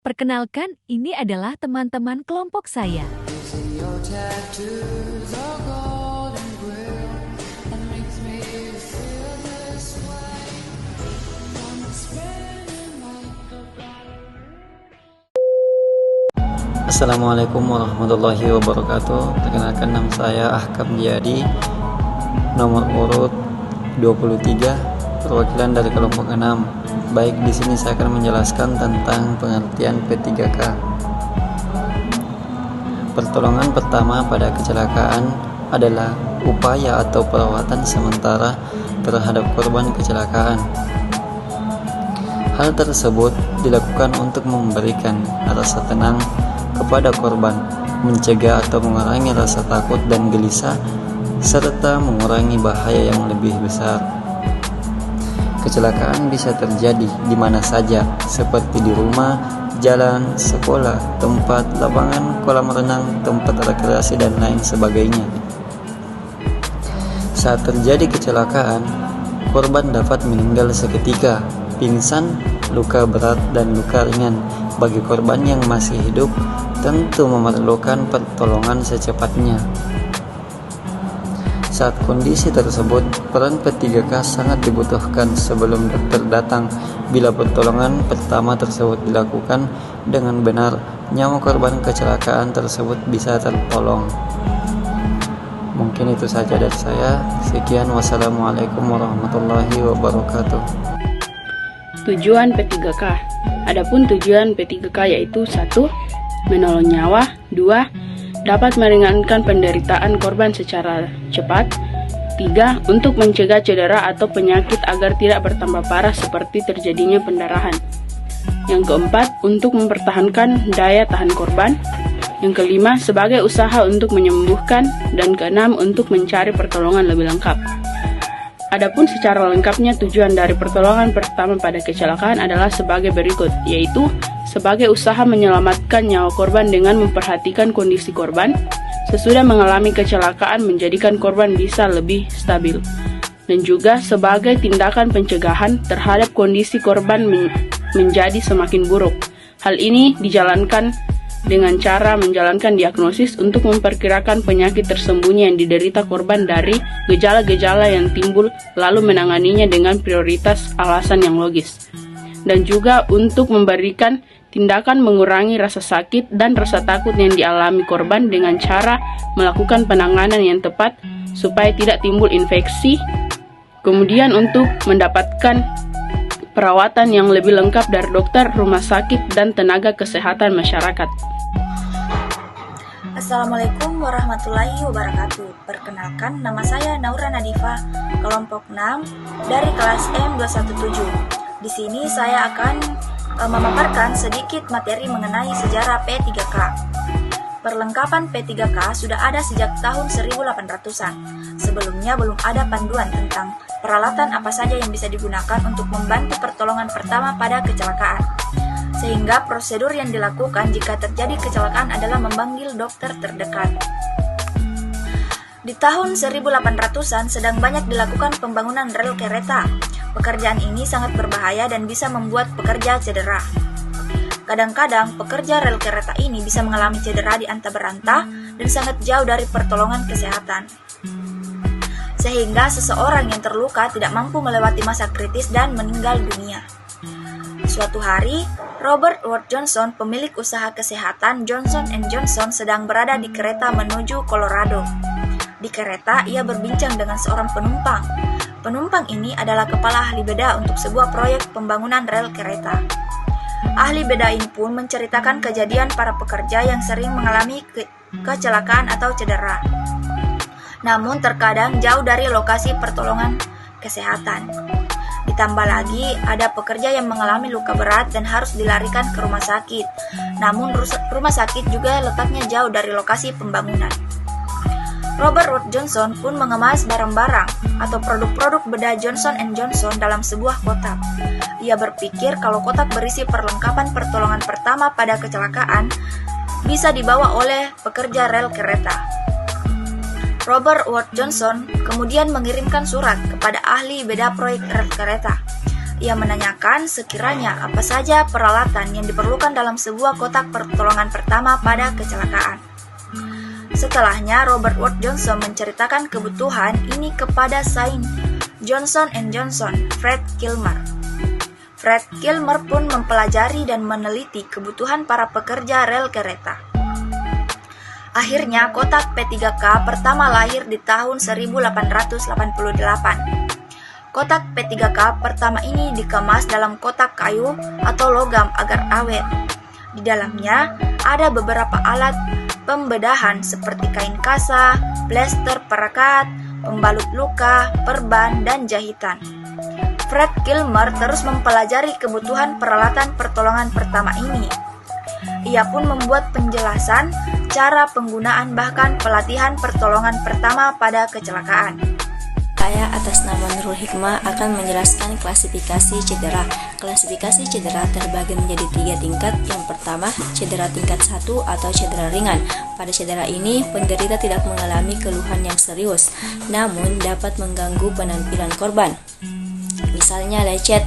Perkenalkan, ini adalah teman-teman kelompok saya. Assalamualaikum warahmatullahi wabarakatuh. Perkenalkan, nama saya Ahkam Jiyadi, nomor urut 23, perwakilan dari kelompok 6. Baik, di sini saya akan menjelaskan tentang pengertian P3K. Pertolongan pertama pada kecelakaan adalah upaya atau perawatan sementara terhadap korban kecelakaan. Hal tersebut dilakukan untuk memberikan rasa tenang kepada korban, mencegah atau mengurangi rasa takut dan gelisah, serta mengurangi bahaya yang lebih besar. Kecelakaan bisa terjadi di mana saja, seperti di rumah, jalan, sekolah, tempat, lapangan, kolam renang, tempat rekreasi, dan lain sebagainya. Saat terjadi kecelakaan, korban dapat meninggal seketika, pingsan, luka berat, dan luka ringan. Bagi korban yang masih hidup, tentu memerlukan pertolongan secepatnya. Saat kondisi tersebut, peran P3K sangat dibutuhkan sebelum dokter datang. Bila pertolongan pertama tersebut dilakukan dengan benar, nyawa korban kecelakaan tersebut bisa tertolong. Mungkin itu saja dari saya. Sekian, wassalamualaikum warahmatullahi wabarakatuh. Tujuan P3K. Adapun tujuan P3K yaitu 1. Menolong nyawa. 2. Dapat meringankan penderitaan korban secara cepat. 3. Untuk mencegah cedera atau penyakit agar tidak bertambah parah seperti terjadinya pendarahan. Yang keempat, untuk mempertahankan daya tahan korban. Yang kelima, sebagai usaha untuk menyembuhkan. Dan keenam, untuk mencari pertolongan lebih lengkap. Adapun secara lengkapnya tujuan dari pertolongan pertama pada kecelakaan adalah sebagai berikut, yaitu sebagai usaha menyelamatkan nyawa korban dengan memperhatikan kondisi korban sesudah mengalami kecelakaan, menjadikan korban bisa lebih stabil, dan juga sebagai tindakan pencegahan terhadap kondisi korban menjadi semakin buruk. Hal ini dijalankan dengan cara menjalankan diagnosis untuk memperkirakan penyakit tersembunyi yang diderita korban dari gejala-gejala yang timbul, lalu menanganinya dengan prioritas alasan yang logis, dan juga untuk memberikan tindakan mengurangi rasa sakit dan rasa takut yang dialami korban dengan cara melakukan penanganan yang tepat supaya tidak timbul infeksi, kemudian untuk mendapatkan perawatan yang lebih lengkap dari dokter, rumah sakit, dan tenaga kesehatan masyarakat. Assalamualaikum warahmatullahi wabarakatuh. Perkenalkan, nama saya Naura Nadifa, kelompok 6 dari kelas M217. Di sini saya akan memaparkan sedikit materi mengenai sejarah P3K. Perlengkapan P3K sudah ada sejak tahun 1800-an. Sebelumnya belum ada panduan tentang peralatan apa saja yang bisa digunakan untuk membantu pertolongan pertama pada kecelakaan. Sehingga prosedur yang dilakukan jika terjadi kecelakaan adalah memanggil dokter terdekat. Di tahun 1800-an sedang banyak dilakukan pembangunan rel kereta. Pekerjaan ini sangat berbahaya dan bisa membuat pekerja cedera. Kadang-kadang pekerja rel kereta ini bisa mengalami cedera di anta berantah dan sangat jauh dari pertolongan kesehatan. Sehingga seseorang yang terluka tidak mampu melewati masa kritis dan meninggal dunia. Suatu hari, Robert Wood Johnson, pemilik usaha kesehatan Johnson & Johnson, sedang berada di kereta menuju Colorado. Di kereta, ia berbincang dengan seorang penumpang. Penumpang ini adalah kepala ahli beda untuk sebuah proyek pembangunan rel kereta. Ahli beda ini pun menceritakan kejadian para pekerja yang sering mengalami kecelakaan atau cedera, namun terkadang jauh dari lokasi pertolongan kesehatan. Ditambah lagi, ada pekerja yang mengalami luka berat dan harus dilarikan ke rumah sakit, namun rumah sakit juga letaknya jauh dari lokasi pembangunan. Robert Wood Johnson pun mengemas barang-barang atau produk-produk bedah Johnson & Johnson dalam sebuah kotak. Ia berpikir kalau kotak berisi perlengkapan pertolongan pertama pada kecelakaan bisa dibawa oleh pekerja rel kereta. Robert Wood Johnson kemudian mengirimkan surat kepada ahli beda proyek rel kereta. Ia menanyakan sekiranya apa saja peralatan yang diperlukan dalam sebuah kotak pertolongan pertama pada kecelakaan. Setelahnya, Robert Wood Johnson menceritakan kebutuhan ini kepada Saint Johnson & Johnson, Fred Kilmer. Fred Kilmer pun mempelajari dan meneliti kebutuhan para pekerja rel kereta. Akhirnya, kotak P3K pertama lahir di tahun 1888. Kotak P3K pertama ini dikemas dalam kotak kayu atau logam agar awet. Di dalamnya ada beberapa alat pembedahan seperti kain kasa, plester perekat, pembalut luka, perban, dan jahitan. Fred Kilmer terus mempelajari kebutuhan peralatan pertolongan pertama ini. Ia pun membuat penjelasan cara penggunaan bahkan pelatihan pertolongan pertama pada kecelakaan. Saya atas nama Nurul Hikmah akan menjelaskan klasifikasi cedera. Klasifikasi cedera terbagi menjadi 3 tingkat. Yang pertama, cedera tingkat 1 atau cedera ringan. Pada cedera ini, penderita tidak mengalami keluhan yang serius, namun dapat mengganggu penampilan korban. Misalnya lecet,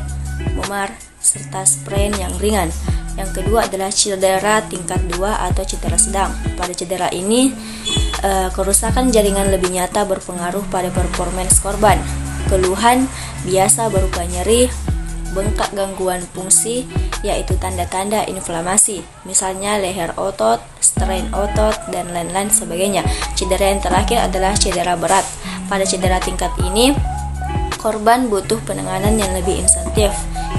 memar, serta sprain yang ringan. Yang kedua adalah cedera tingkat 2 atau cedera sedang. Pada cedera ini, kerusakan jaringan lebih nyata berpengaruh pada performance korban. Keluhan biasa berupa nyeri, bengkak gangguan fungsi, yaitu tanda-tanda inflamasi, misalnya leher otot, strain otot, dan lain-lain sebagainya. Cedera yang terakhir adalah cedera berat. Pada cedera tingkat ini, korban butuh penanganan yang lebih intensif,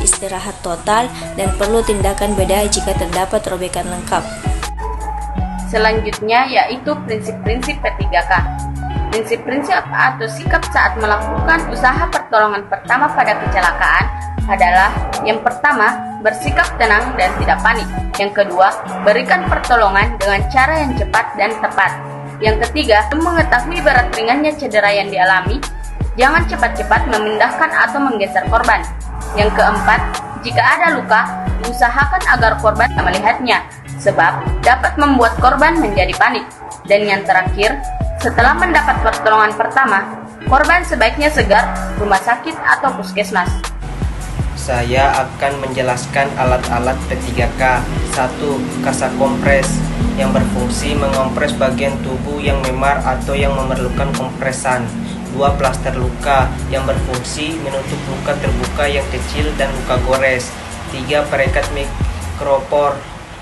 istirahat total, dan perlu tindakan bedah jika terdapat robekan lengkap. Selanjutnya yaitu prinsip-prinsip P3K. Prinsip-prinsip atau sikap saat melakukan usaha pertolongan pertama pada kecelakaan adalah: yang pertama, bersikap tenang dan tidak panik. Yang kedua, berikan pertolongan dengan cara yang cepat dan tepat. Yang ketiga, mengetahui berat ringannya cedera yang dialami, jangan cepat-cepat memindahkan atau menggeser korban. Yang keempat, jika ada luka, usahakan agar korban tak melihatnya, sebab dapat membuat korban menjadi panik. Dan yang terakhir, setelah mendapat pertolongan pertama, korban sebaiknya segera rumah sakit atau puskesmas. Saya akan menjelaskan alat-alat P3K. 1. Kasa kompres yang berfungsi mengompres bagian tubuh yang memar atau yang memerlukan kompresan. 2. Plaster luka yang berfungsi menutup luka terbuka yang kecil dan luka gores. 3. Perekat mikropor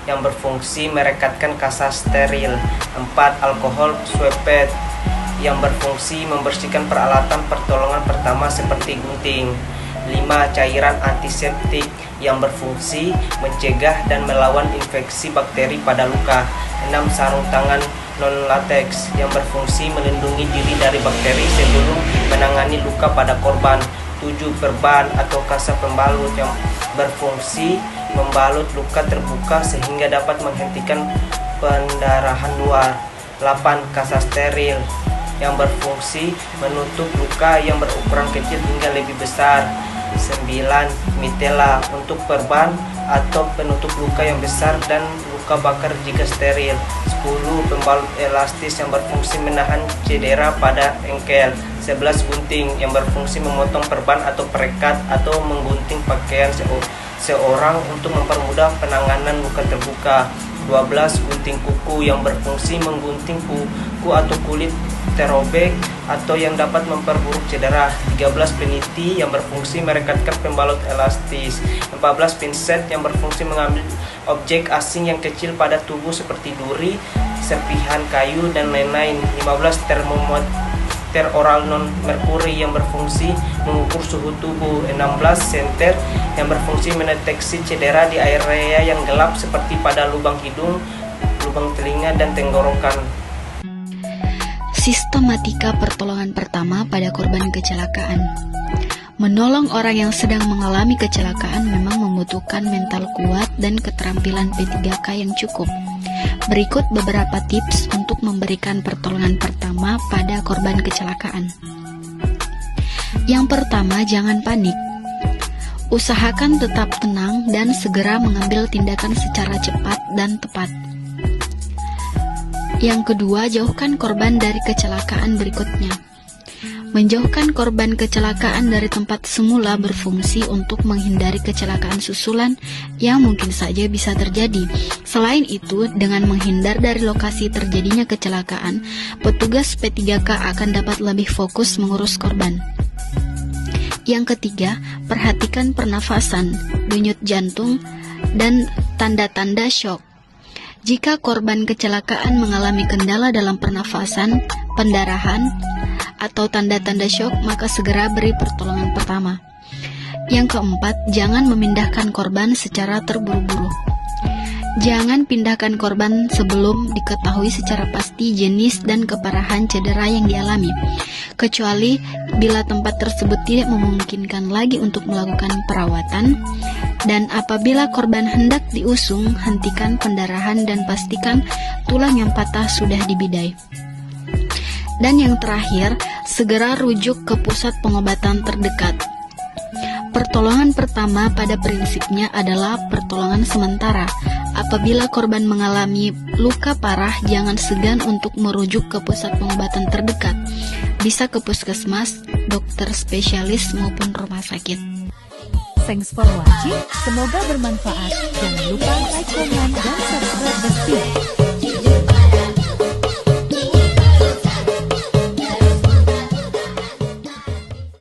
yang berfungsi merekatkan kasa steril. 4. Alkohol swab pad yang berfungsi membersihkan peralatan pertolongan pertama seperti gunting. 5. Cairan antiseptik yang berfungsi mencegah dan melawan infeksi bakteri pada luka. 6. Sarung tangan non-latex yang berfungsi melindungi diri dari bakteri sebelum menangani luka pada korban. 7. Perban atau kasa pembalut yang berfungsi membalut luka terbuka sehingga dapat menghentikan pendarahan luar. 8. Kasa steril yang berfungsi menutup luka yang berukuran kecil hingga lebih besar. 9. Mitela untuk perban atau penutup luka yang besar dan luka bakar jika steril. 10. Pembalut elastis yang berfungsi menahan cedera pada engkel. 11. Gunting yang berfungsi memotong perban atau perekat atau menggunting pakaian seorang untuk mempermudah penanganan luka terbuka. 12. Gunting kuku yang berfungsi menggunting kuku atau kulit terobek atau yang dapat memperburuk cedera. 13. Peniti yang berfungsi merekatkan pembalut elastis. 14. Pinset yang berfungsi mengambil objek asing yang kecil pada tubuh seperti duri, serpihan kayu, dan lain-lain. 15. Termometer oral non-merkuri yang berfungsi mengukur suhu tubuh. 16. Senter yang berfungsi mendeteksi cedera di area yang gelap seperti pada lubang hidung, lubang telinga, dan tenggorokan. Sistematika pertolongan pertama pada korban kecelakaan. Menolong orang yang sedang mengalami kecelakaan memang membutuhkan mental kuat dan keterampilan P3K yang cukup. Berikut beberapa tips untuk memberikan pertolongan pertama pada korban kecelakaan. Yang pertama, jangan panik. Usahakan tetap tenang dan segera mengambil tindakan secara cepat dan tepat. Yang kedua, jauhkan korban dari kecelakaan berikutnya. Menjauhkan korban kecelakaan dari tempat semula berfungsi untuk menghindari kecelakaan susulan yang mungkin saja bisa terjadi. Selain itu, dengan menghindar dari lokasi terjadinya kecelakaan, petugas P3K akan dapat lebih fokus mengurus korban. Yang ketiga, perhatikan pernafasan, denyut jantung, dan tanda-tanda syok. Jika korban kecelakaan mengalami kendala dalam pernafasan, pendarahan, atau tanda-tanda syok, maka segera beri pertolongan pertama. Yang keempat, jangan memindahkan korban secara terburu-buru. Jangan pindahkan korban sebelum diketahui secara pasti jenis dan keparahan cedera yang dialami, kecuali bila tempat tersebut tidak memungkinkan lagi untuk melakukan perawatan. Dan apabila korban hendak diusung, hentikan pendarahan dan pastikan tulang yang patah sudah dibidai. Dan yang terakhir, segera rujuk ke pusat pengobatan terdekat. Pertolongan pertama pada prinsipnya adalah pertolongan sementara. Apabila korban mengalami luka parah, jangan segan untuk merujuk ke pusat pengobatan terdekat. Bisa ke puskesmas, dokter spesialis maupun rumah sakit. Thanks for watching. Semoga bermanfaat. Jangan lupa like, comment, dan subscribe.